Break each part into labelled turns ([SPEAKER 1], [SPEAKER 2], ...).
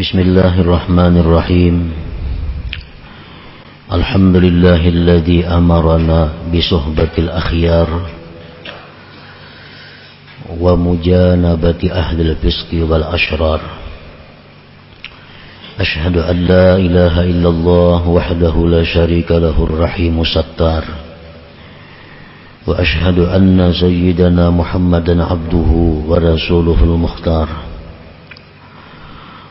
[SPEAKER 1] Bismillahirrahmanirrahim. Alhamdulillahilladzi amarana bisuhbatil akhyar wa mujanabati ahlil fisqi wal ashrar. Ashhadu an la ilaha illallah wahdahu la syarika lahur rahimus sattar. Wa ashhadu anna sayyidana Muhammadan abduhu wa rasuluhul mukhtar.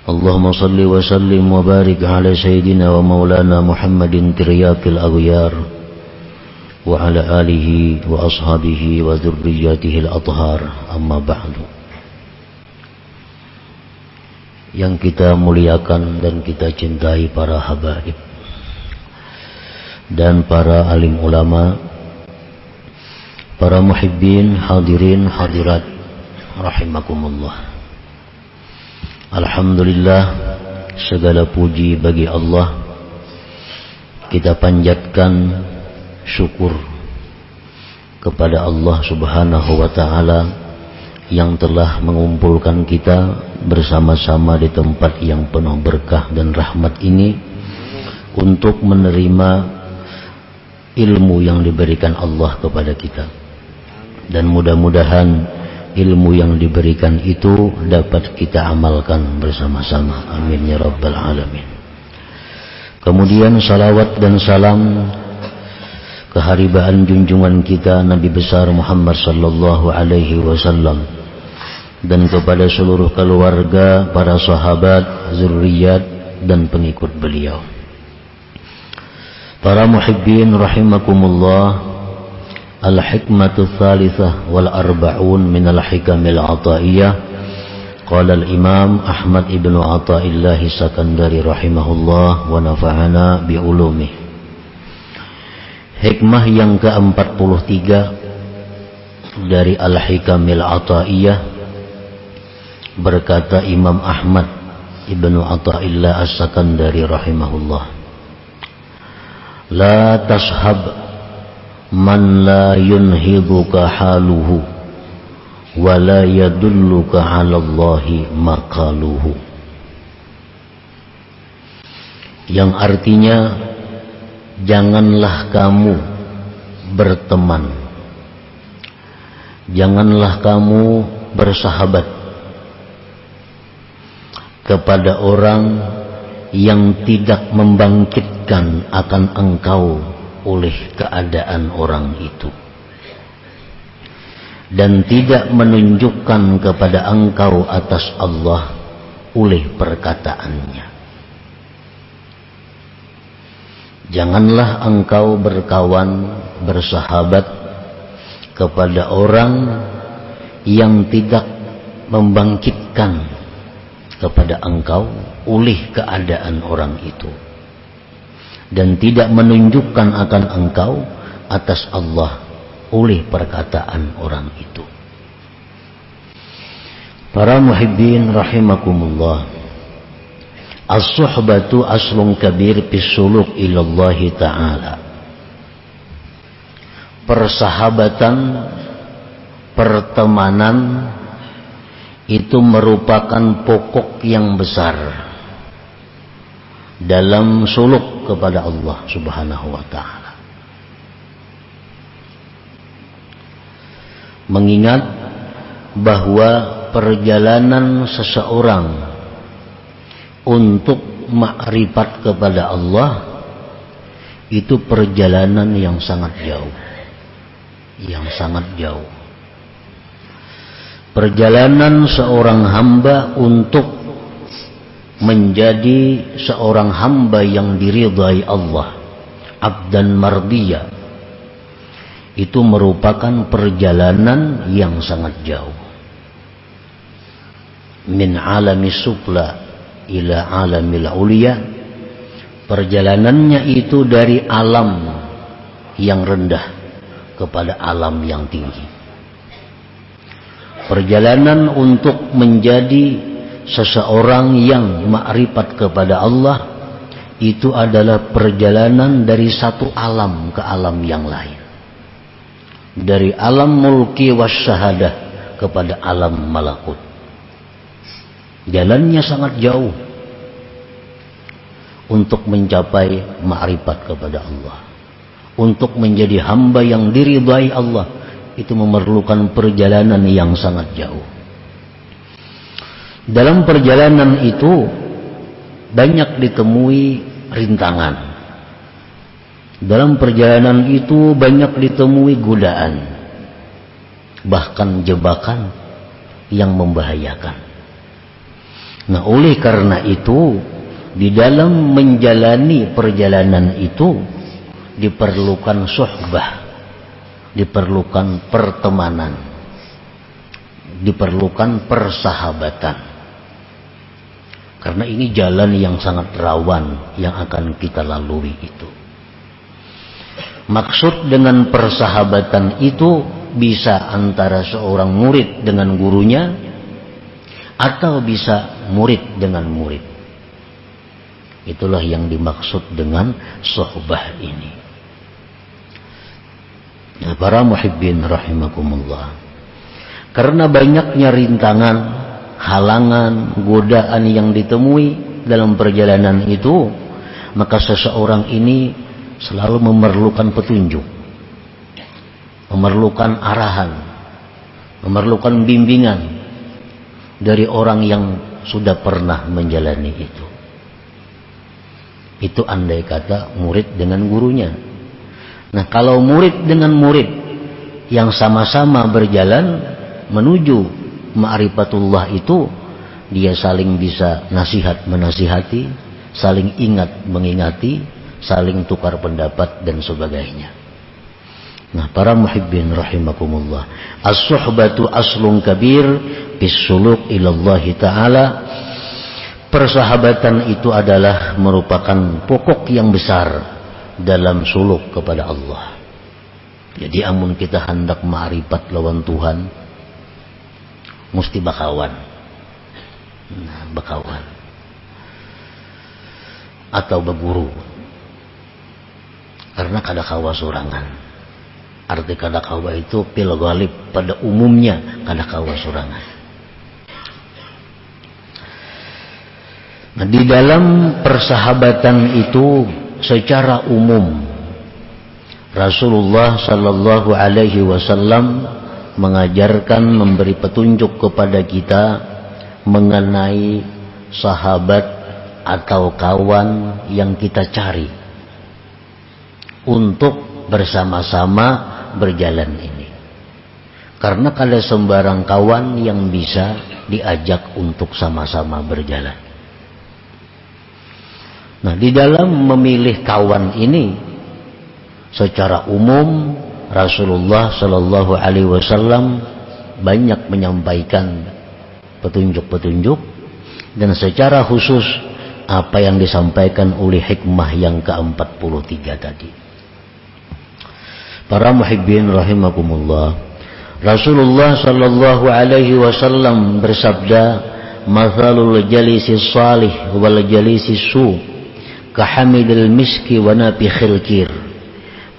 [SPEAKER 1] Allahumma salli wa sallim wa barik ala sayyidina wa maulana Muhammadin tiryakil aghyar wa ala alihi wa ashabihi wa dzurriyyatihi al-athhar, amma ba'du. Yang kita muliakan dan kita cintai para habaib dan para alim ulama, para muhibbin, hadirin, hadirat rahimakumullah. Alhamdulillah, segala puji bagi Allah. Kita panjatkan syukur kepada Allah Subhanahu wa ta'ala yang telah mengumpulkan kita bersama-sama di tempat yang penuh berkah dan rahmat ini untuk menerima ilmu yang diberikan Allah kepada kita. Dan mudah-mudahan ilmu yang diberikan itu dapat kita amalkan bersama-sama. Amin ya rabbal alamin. Kemudian salawat dan salam keharibaan junjungan kita Nabi besar Muhammad sallallahu alaihi wasallam dan kepada seluruh keluarga, para sahabat, zurriyat dan pengikut beliau. Para muhibbin rahimakumullah. Al-hikmatu tsalitsah wal arba'un min al-hikamil ataiyah. Qala al-imam Ahmad ibn Athaillah Sakandari rahimahullah wa nafa'ana bi ulumih. Hikmah yang ke-43 dari al-hikamil ataiyah, berkata Imam Ahmad ibn Athaillah As-Sakandari rahimahullah, la tashab man la yunhiduka haluhu wa la yadulluka ala Allahi maqaluhu. Yang artinya, janganlah kamu berteman, janganlah kamu bersahabat kepada orang yang tidak membangkitkan akan engkau oleh keadaan orang itu, dan tidak menunjukkan kepada engkau atas Allah oleh perkataannya. Janganlah engkau berkawan, bersahabat kepada orang yang tidak membangkitkan kepada engkau oleh keadaan orang itu, dan tidak menunjukkan akan engkau atas Allah oleh perkataan orang itu. Para muhibbin rahimakumullah, as-suhbatu aslun kabir fis suluk ilallahi ta'ala. Persahabatan, pertemanan itu merupakan pokok yang besar dalam suluk kepada Allah Subhanahu wa ta'ala. Mengingat bahwa perjalanan seseorang untuk makrifat kepada Allah itu perjalanan yang sangat jauh, yang sangat jauh. Perjalanan seorang hamba untuk menjadi seorang hamba yang diridhai Allah, abdan mardiyah, itu merupakan perjalanan yang sangat jauh. Min alami sufla ila alamil ulia, perjalanannya itu dari alam yang rendah kepada alam yang tinggi. Perjalanan untuk menjadi seseorang yang makrifat kepada Allah itu adalah perjalanan dari satu alam ke alam yang lain, dari alam mulki wasyahadah kepada alam malakut. Jalannya sangat jauh, untuk mencapai ma'rifat kepada Allah, untuk menjadi hamba yang diridhai Allah, itu memerlukan perjalanan yang sangat jauh. Dalam perjalanan itu banyak ditemui rintangan. Dalam perjalanan itu banyak ditemui godaan, bahkan jebakan yang membahayakan. Nah, oleh karena itu, di dalam menjalani perjalanan itu diperlukan suhbah, diperlukan pertemanan, diperlukan persahabatan. Karena ini jalan yang sangat rawan yang akan kita lalui itu. Maksud dengan persahabatan itu bisa antara seorang murid dengan gurunya, atau bisa murid dengan murid. Itulah yang dimaksud dengan suhbah ini. Nah, para muhibbin rahimakumullah, karena banyaknya rintangan, halangan, godaan yang ditemui dalam perjalanan itu, maka seseorang ini selalu memerlukan petunjuk, memerlukan arahan, memerlukan bimbingan dari orang yang sudah pernah menjalani itu. Itu andai kata murid dengan gurunya. Nah, kalau murid dengan murid yang sama-sama berjalan menuju ma'rifatullah itu, dia saling bisa nasihat menasihati, saling ingat mengingati, saling tukar pendapat dan sebagainya. Nah, para muhibbin rahimakumullah, as-suhbatu aslun kabir bis suluk ilallah ta'ala. Persahabatan itu adalah merupakan pokok yang besar dalam suluk kepada Allah. Jadi amun kita hendak ma'rifat lawan Tuhan, mesti bakawan. Nah, bakawan atau beguru. Karena kada kawa sorangan. Arti kada kawa itu pil ghalib, pada umumnya kada kawa sorangan. Nah, di dalam persahabatan itu secara umum Rasulullah sallallahu alaihi wasallam mengajarkan, memberi petunjuk kepada kita mengenai sahabat atau kawan yang kita cari untuk bersama-sama berjalan ini. Karena kada sembarang kawan yang bisa diajak untuk sama-sama berjalan. Nah, di dalam memilih kawan ini secara umum Rasulullah Shallallahu Alaihi Wasallam banyak menyampaikan petunjuk-petunjuk, dan secara khusus apa yang disampaikan oleh hikmah yang ke-43 tadi. Para muhibbin rahimakumullah, Rasulullah Shallallahu Alaihi Wasallam bersabda, "Mathalul jalisi salih wal jalisi su kahamidil miski wa nafikhil kir.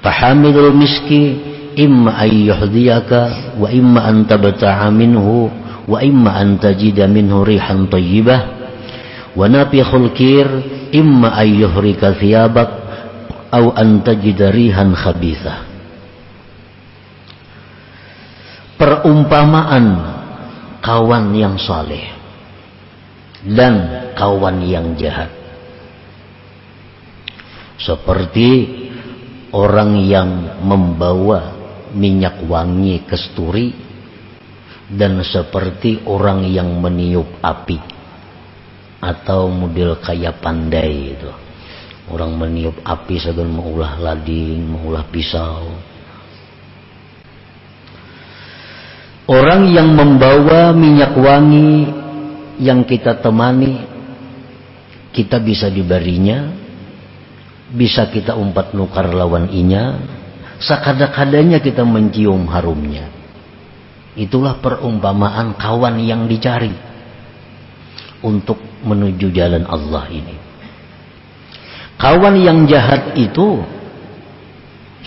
[SPEAKER 1] Fahamidul miski imma an yuhdiyaka wa imma an tabta'a minhu wa imma an tajida minhu rihan tayyibah wa nafikhul kir imma an yuhrika thiyabak aw an tajida rihan khabithah." Perumpamaan kawan yang saleh dan kawan yang jahat seperti orang yang membawa minyak wangi kasturi dan seperti orang yang meniup api, atau model kayak pandai itu. Orang meniup api sambil mengulah lading, mengulah pisau. Orang yang membawa minyak wangi yang kita temani, kita bisa diberinya, bisa kita umpat nukar lawan inya, sakada-kadanya kita mencium harumnya. Itulah perumpamaan kawan yang dicari untuk menuju jalan Allah ini. Kawan yang jahat itu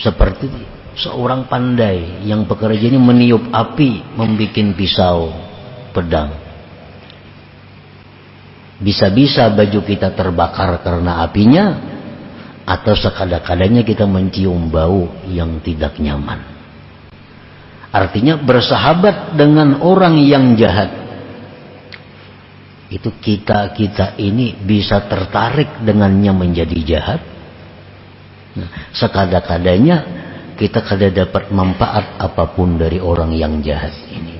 [SPEAKER 1] seperti seorang pandai yang pekerjaannya meniup api, membikin pisau, pedang. Bisa-bisa baju kita terbakar karena apinya, atau sekadang-kadangnya kita mencium bau yang tidak nyaman. Artinya bersahabat dengan orang yang jahat, itu kita ini bisa tertarik dengannya menjadi jahat. Nah, sekadang-kadangnya kita kada dapat manfaat apapun dari orang yang jahat ini.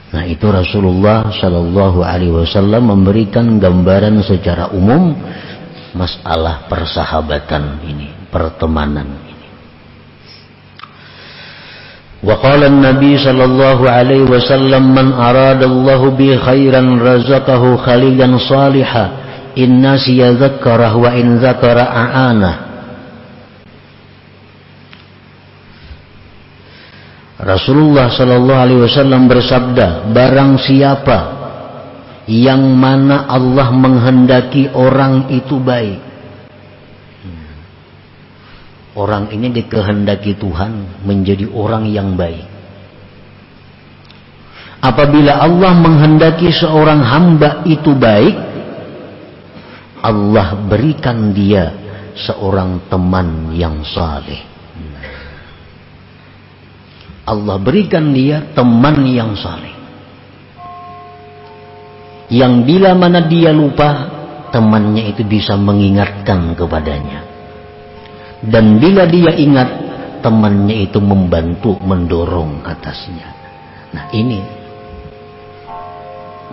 [SPEAKER 1] Nah, itu Rasulullah Shallallahu Alaihi Wasallam memberikan gambaran secara umum masalah persahabatan ini, pertemanan ini. Wa qala an-nabi sallallahu alaihi wasallam man aradallahu bi khairan razaqahu khalilan salihah in nasiya dzakara wa in dzakara a'ana. Rasulullah sallallahu alaihi wasallam bersabda, barang siapa yang mana Allah menghendaki orang itu baik, orang ini dikehendaki Tuhan menjadi orang yang baik. Apabila Allah menghendaki seorang hamba itu baik, Allah berikan dia seorang teman yang saleh. Allah berikan dia teman yang saleh, yang bila mana dia lupa, temannya itu bisa mengingatkan kepadanya. Dan bila dia ingat, temannya itu membantu, mendorong atasnya. Nah, ini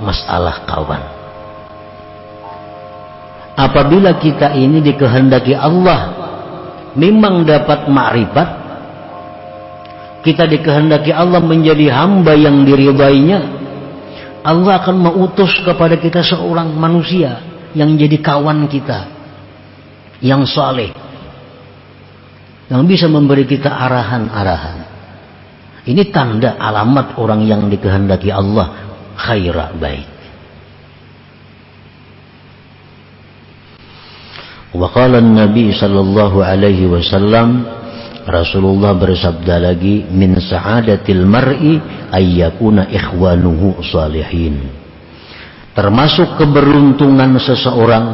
[SPEAKER 1] masalah kawan. Apabila kita ini dikehendaki Allah memang dapat ma'rifat, kita dikehendaki Allah menjadi hamba yang diridainya, Allah akan mengutus kepada kita seorang manusia yang jadi kawan kita, yang saleh, yang bisa memberi kita arahan-arahan. Ini tanda alamat orang yang dikehendaki Allah khaira, baik. Wa qala an-nabi sallallahu alaihi wasallam, Rasulullah bersabda lagi, min sa'adatil mar'i ayyakuna ikhwanuhu salihin. Termasuk keberuntungan seseorang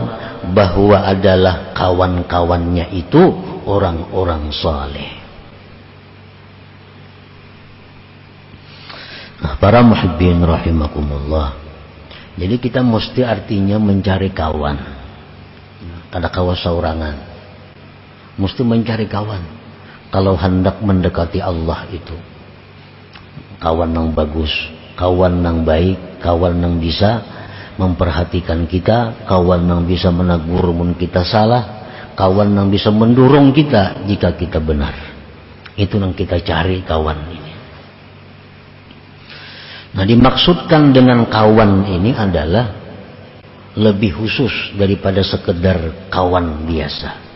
[SPEAKER 1] bahwa adalah kawan-kawannya itu orang-orang saleh. Nah, para muhibbin rahimakumullah, jadi kita mesti artinya mencari kawan. Kada kawan saurangan, mesti mencari kawan. Kalau hendak mendekati Allah itu kawan yang bagus, kawan yang baik, kawan yang bisa memperhatikan kita, kawan yang bisa menegur mun kita salah, kawan yang bisa mendorong kita jika kita benar. Itu yang kita cari, kawan ini. Nah, dimaksudkan dengan kawan ini adalah lebih khusus daripada sekedar kawan biasa.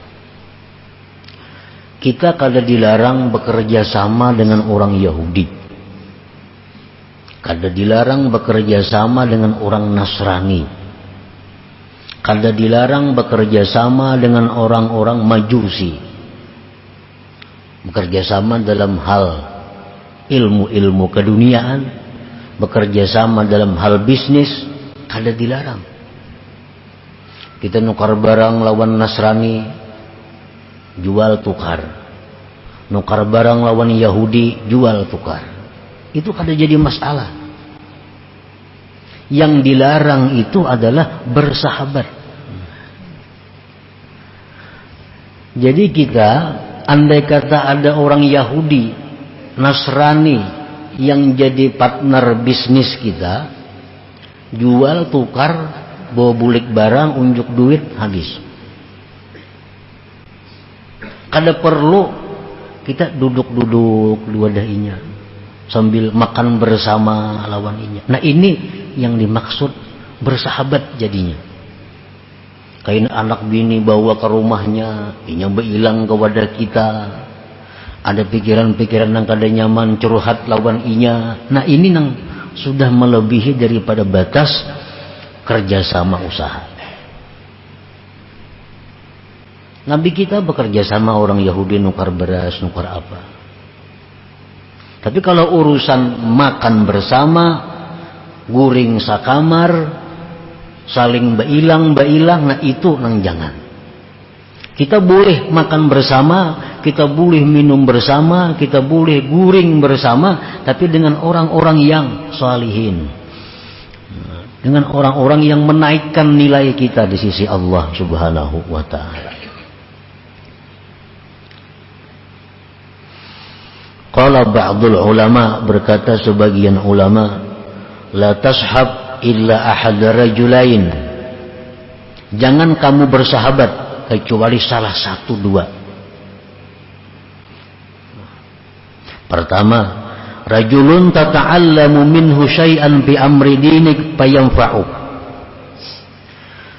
[SPEAKER 1] Kita kada dilarang bekerja sama dengan orang Yahudi, kada dilarang bekerja sama dengan orang Nasrani, kada dilarang bekerja sama dengan orang-orang Majusi. Bekerja sama dalam hal ilmu-ilmu keduniaan, bekerja sama dalam hal bisnis, kada dilarang. Kita nukar barang lawan Nasrani, jual tukar. Nukar barang lawan Yahudi, jual tukar. Itu kada jadi masalah. Yang dilarang itu adalah bersahabat. Jadi kita, andai kata ada orang Yahudi, Nasrani yang jadi partner bisnis kita, jual tukar, bawa bulik barang, unjuk duit, habis. Kada perlu kita duduk-duduk dua dahinya sambil makan bersama lawan inya. Nah, ini yang dimaksud bersahabat jadinya. Kain anak bini bawa ke rumahnya, inya beilang kepada kita. Ada pikiran-pikiran yang kada nyaman, curhat lawan inya. Nah, ini yang sudah melebihi daripada batas kerjasama usaha. Nabi kita bekerja sama orang Yahudi, nukar beras, nukar apa. Tapi kalau urusan makan bersama, guring sakamar, saling bailang, nah itu nang jangan. Kita boleh makan bersama, kita boleh minum bersama, kita boleh guring bersama, tapi dengan orang-orang yang salihin, dengan orang-orang yang menaikkan nilai kita di sisi Allah Subhanahu wa ta'ala. Qala ba'dul ulama, berkata sebagian ulama, la tashab illa ahad rajulain, jangan kamu bersahabat kecuali salah satu dua. Pertama, rajulun tata'allamu minhu syai'an bi amri dinik fayanfa'uk,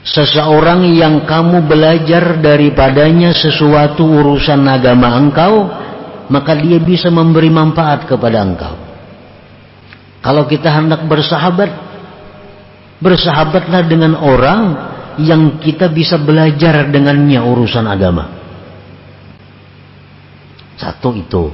[SPEAKER 1] seseorang yang kamu belajar daripadanya sesuatu urusan agama engkau, maka dia bisa memberi manfaat kepada engkau. Kalau kita hendak bersahabat, bersahabatlah dengan orang yang kita bisa belajar dengannya urusan agama. Satu itu.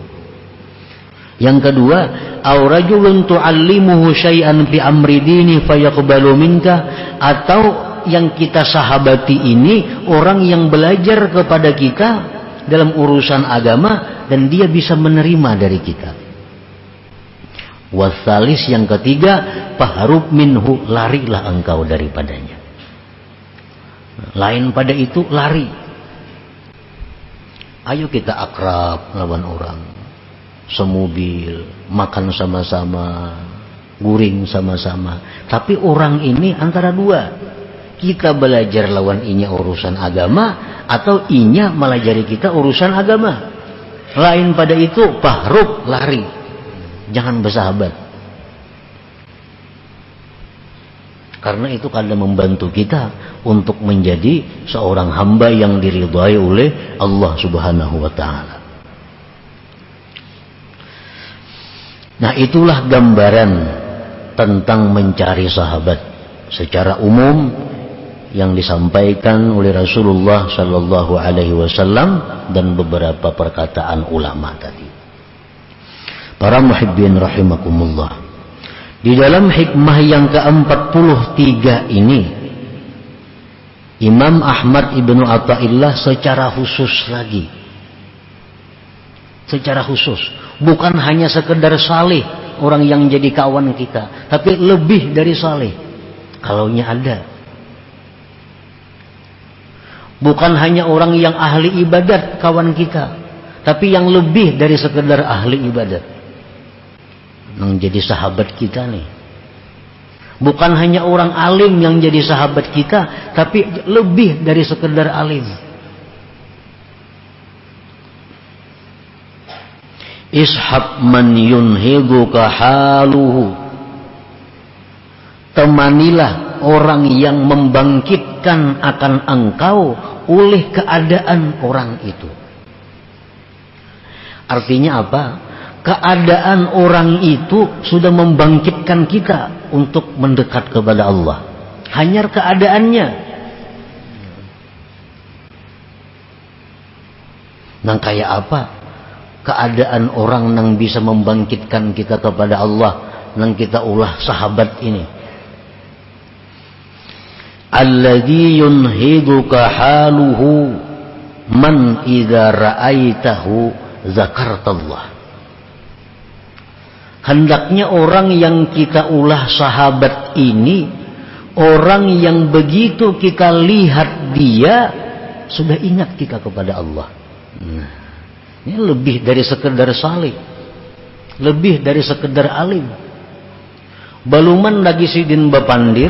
[SPEAKER 1] Yang kedua, aw rajulun tu'allimuhu syai'an fi amri dini fayaqbalu minka, atau yang kita sahabati ini orang yang belajar kepada kita dalam urusan agama dan dia bisa menerima dari kita. Wasalis, yang ketiga, faharub minhu, larilah engkau daripadanya. Lain pada itu lari. Ayo kita akrab lawan orang, semobil, makan sama-sama, guring sama-sama. Tapi orang ini antara dua, kita belajar lawan inya urusan agama, atau inya melajari kita urusan agama. Lain pada itu fahrub, lari, jangan bersahabat. Karena itu kadang membantu kita untuk menjadi seorang hamba yang diridhai oleh Allah Subhanahu wa ta'ala. Nah, itulah gambaran tentang mencari sahabat secara umum yang disampaikan oleh Rasulullah Sallallahu Alaihi Wasallam dan beberapa perkataan ulama tadi. Para muhibbin rahimakumullah, di dalam hikmah yang ke-43 ini, Imam Ahmad Ibnu Athaillah secara khusus lagi, secara khusus, bukan hanya sekedar saleh orang yang jadi kawan kita, tapi lebih dari saleh kalaunya ada. Bukan hanya orang yang ahli ibadat kawan kita, tapi yang lebih dari sekedar ahli ibadat yang jadi sahabat kita nih. Bukan hanya orang alim yang jadi sahabat kita, tapi lebih dari sekedar alim. Ishab man yunhiduka haluhu, temanilah orang yang membangkitkan akan engkau oleh keadaan orang itu. Artinya apa? Keadaan orang itu sudah membangkitkan kita untuk mendekat kepada Allah. Hanya keadaannya. Nang kayak apa? Keadaan orang yang bisa membangkitkan kita kepada Allah, nang kita ulah sahabat ini. Alladzi yunhiduka haluhu man idza ra'aitahu zakartallah. Hendaknya orang yang kita ulah sahabat ini, orang yang begitu kita lihat dia sudah ingat kita kepada Allah. Nah, ini lebih dari sekedar salih, lebih dari sekedar alim. Baluman lagi sidin bapandir,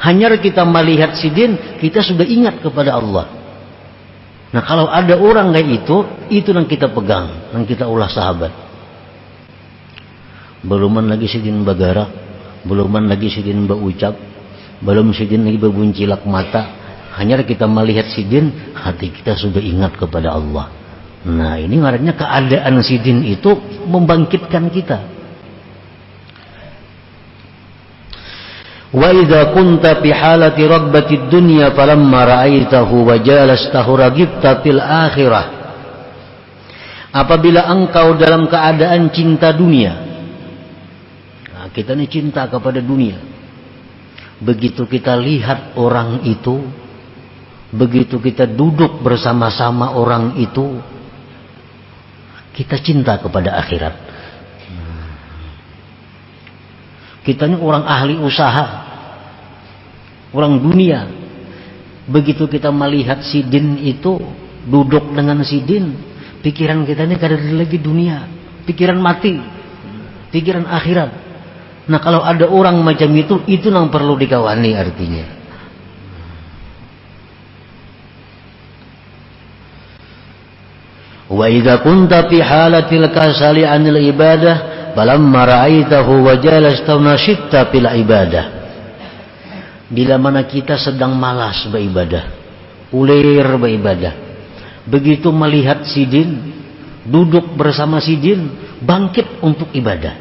[SPEAKER 1] hanya kita melihat sidin, kita sudah ingat kepada Allah. Nah, kalau ada orang kayak itu yang kita pegang, yang kita ulah sahabat. Beluman lagi sidin bagarak, beluman lagi sidin berucap, belum sidin lagi berbuncilak mata, hanya kita melihat sidin, hati kita sudah ingat kepada Allah. Nah, ini artinya keadaan sidin itu membangkitkan kita. Wa idza kunta fi halati ragbati dunya falamma ra'aitahu wa jalastahu ragibta fil akhirah. Apabila engkau dalam keadaan cinta dunia, nah, kita ini cinta kepada dunia. begitu kita lihat orang itu, begitu kita duduk bersama-sama orang itu, kita cinta kepada akhirat. Kita ini orang ahli usaha, orang dunia. Begitu kita melihat si Din itu duduk dengan si Din, pikiran kita ini kada lagi dunia, pikiran mati, pikiran akhirat. Nah kalau ada orang macam itu yang perlu dikawani artinya. Wa idza kunta fi halatil kasali 'anil ibadah falamma ra'aitahu wa jalasta nashitta fil ibadah. Bila mana kita sedang malas beribadah, ulir beribadah, begitu melihat si Din, duduk bersama si Din, bangkit untuk ibadah.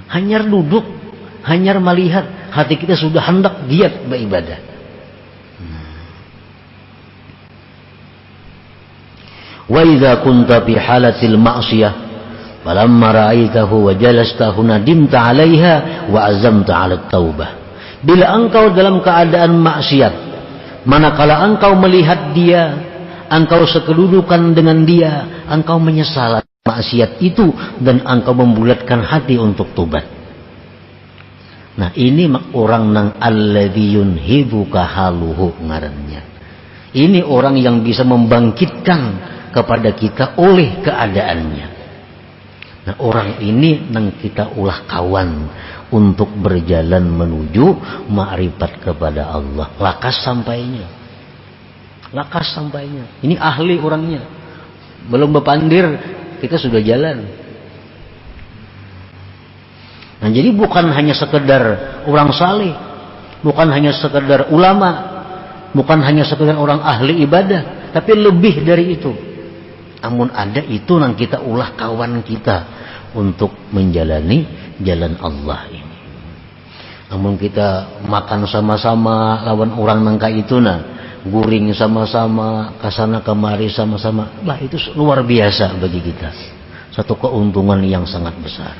[SPEAKER 1] Hanyar duduk, hanyar melihat, hati kita sudah hendak giat beribadah. Wa idza kunta fi halatil ma'siyah falamma ra'aitahu wa jalasta nadimta 'alaiha wa azamta 'ala taubah. Bila engkau dalam keadaan maksiat, manakala engkau melihat dia, engkau sekedudukan dengan dia, engkau menyesal maksiat itu dan engkau membulatkan hati untuk tobat. Nah ini orang nang alladzi yunhibuka haluhu ngarannya. Ini orang yang bisa membangkitkan kepada kita oleh keadaannya. Nah orang ini nang kita ulah kawan untuk berjalan menuju ma'rifat kepada Allah. Lakas sampainya. Lakas sampainya. Ini ahli orangnya. Belum berpandir kita sudah jalan. Nah jadi bukan hanya sekedar orang saleh, bukan hanya sekedar ulama, bukan hanya sekedar orang ahli ibadah, tapi lebih dari itu. Namun ada itu yang kita ulah kawan kita untuk menjalani jalan Allah ini. Namun kita makan sama-sama lawan orang nangka itu guring sama-sama, kasana kemari sama-sama, lah itu luar biasa bagi kita. Satu keuntungan yang sangat besar.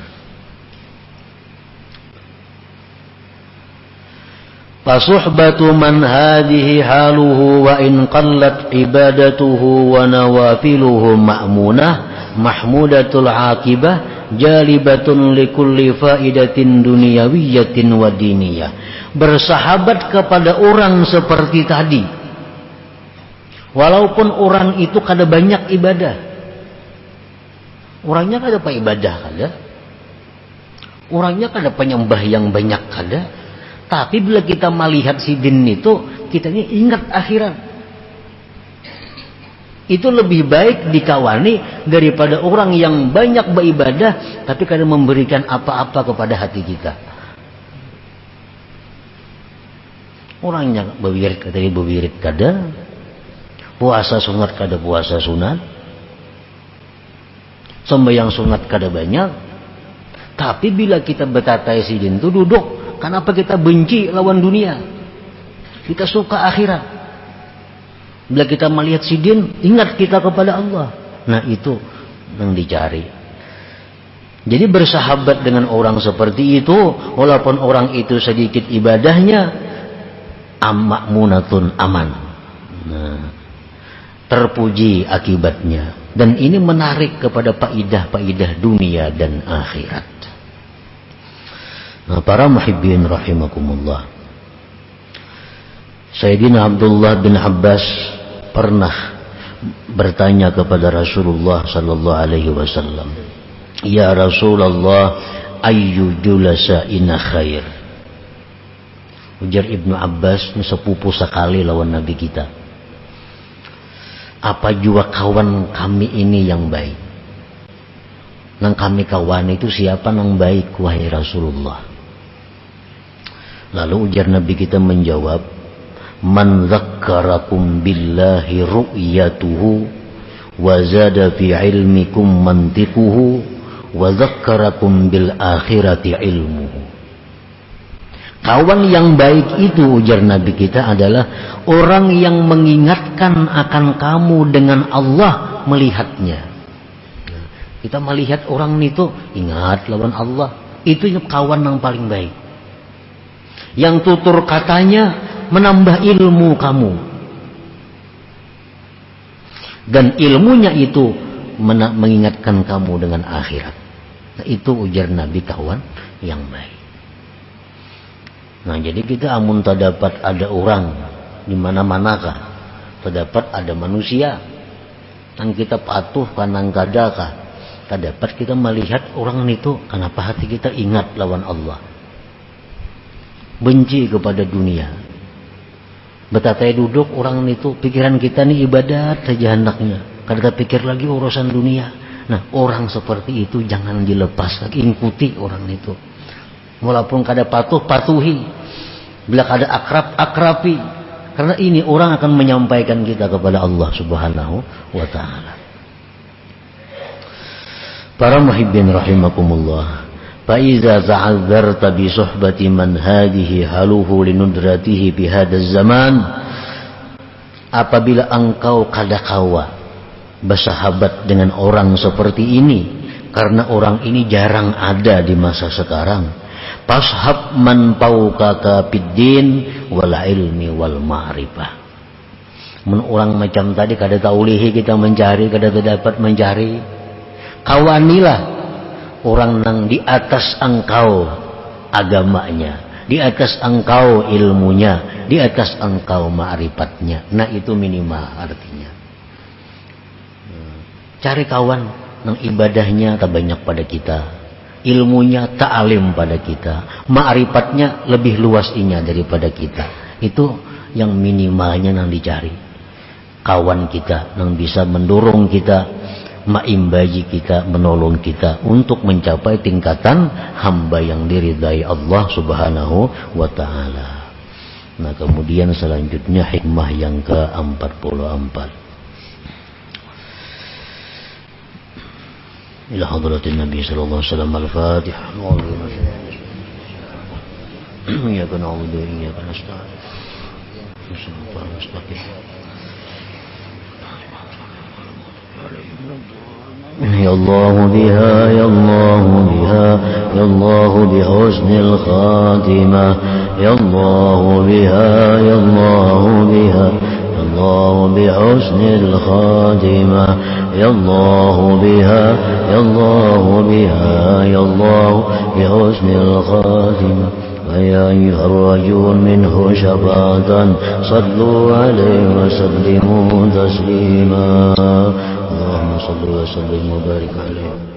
[SPEAKER 1] Fasuhbatu man hadhihi haluhu wa in qallat ibadatuhu wa nawafiluhu ma'munah mahmudatul aqibah jalibatun likulli faidatin dunyawiyatin wa diniyah. Bersahabat kepada orang seperti tadi, walaupun orang itu kada banyak ibadah, orangnya kada apa ibadah kada, orangnya kada penyembah yang banyak kada. Tapi bila kita melihat si Din itu, kita ini ingat akhirat. Itu lebih baik dikawani daripada orang yang banyak beribadah tapi kadang memberikan apa-apa kepada hati kita. Orangnya berwirid kada, puasa sunat kada puasa sunat, sembahyang sunat kada banyak. Tapi bila kita betatai si Din itu duduk, kenapa kita benci lawan dunia? Kita suka akhirat. Bila kita melihat si Din, ingat kita kepada Allah. Nah itu yang dicari. Jadi bersahabat dengan orang seperti itu, walaupun orang itu sedikit ibadahnya, ma'munatun aman. Nah, terpuji akibatnya. Dan ini menarik kepada faidah-faidah dunia dan akhirat. Nah, para muhibbin rahimakumullah. Sayyidina Abdullah bin Abbas pernah bertanya kepada Rasulullah sallallahu alaihi wasallam, "Ya Rasulullah, ayyu julasa'ina khair?" Ujar Ibnu Abbas, ini sepupu sekali lawan Nabi kita. Apa jua kawan kami ini yang baik? Nang kami kawan itu siapa nang baik wahai Rasulullah? Lalu ujar Nabi kita menjawab, "Man dzakkarakum billahi ru'yatuhu wa zada fi ilmikum mantiquhu wa dzakkarakum bil akhirati ilmuhu." Kawan yang baik itu ujar Nabi kita adalah orang yang mengingatkan akan kamu dengan Allah melihatnya. Kita melihat orang itu ingat lawan Allah, itu kawan yang paling baik. Yang tutur katanya menambah ilmu kamu. Dan ilmunya itu mengingatkan kamu dengan akhirat. Nah, itu ujar Nabi kawan yang baik. Nah, jadi kita amun terdapat ada orang di mana-manakah, terdapat ada manusia yang kita patuh kanang kadakah, terdapat kita melihat orang itu, kenapa hati kita ingat lawan Allah, benci kepada dunia. Betatai duduk orang itu, pikiran kita nih ibadat saja hendaknya, kada pikir lagi urusan dunia. Nah, orang seperti itu jangan dilepas, ikuti orang itu. Walaupun kada patuh, patuhi. Bila kada akrab, akrabi. Karena ini orang akan menyampaikan kita kepada Allah Subhanahu wa ta'ala. Para muhibbin rahimakumullah. Fa'iza ta'adzarta bi suhbati man hadihi haluhu linudratihi bihadaz zaman. Apabila engkau kada kawa bersahabat dengan orang seperti ini, karena orang ini jarang ada di masa sekarang. Fashab man fawqaka fiddin wal ilmi wal ma'rifah. Orang macam tadi kada taulihi kita mencari, kada dapat mencari. Kawanilah orang yang di atas engkau agamanya, di atas engkau ilmunya, di atas engkau ma'rifatnya. Nah, itu minimal artinya. Cari kawan yang ibadahnya tak banyak pada kita, ilmunya tak alim pada kita, ma'rifatnya lebih luas inya daripada kita. Itu yang minimalnya yang dicari. Kawan kita yang bisa mendorong kita, maimbaji kita, menolong kita untuk mencapai tingkatan hamba yang diridai Allah Subhanahu wa ta'ala. Nah, kemudian selanjutnya hikmah yang ke-44. إلى حضرة النبي صلى الله عليه وسلم الفاتحة. إياك نعبد وإياك نستعين صراط المستقيم. يا الله بها يا الله بها يا الله بحسن الخاتمة يا الله بها يا الله بها الله بحسن الخاتمة يا الله بها يا الله بها يا الله بحسن الخاتمة ويا أيها الرجل منه شفاعة صلوا عليه وسلموا تسليما اللهم صل وسلم وبارك عليه.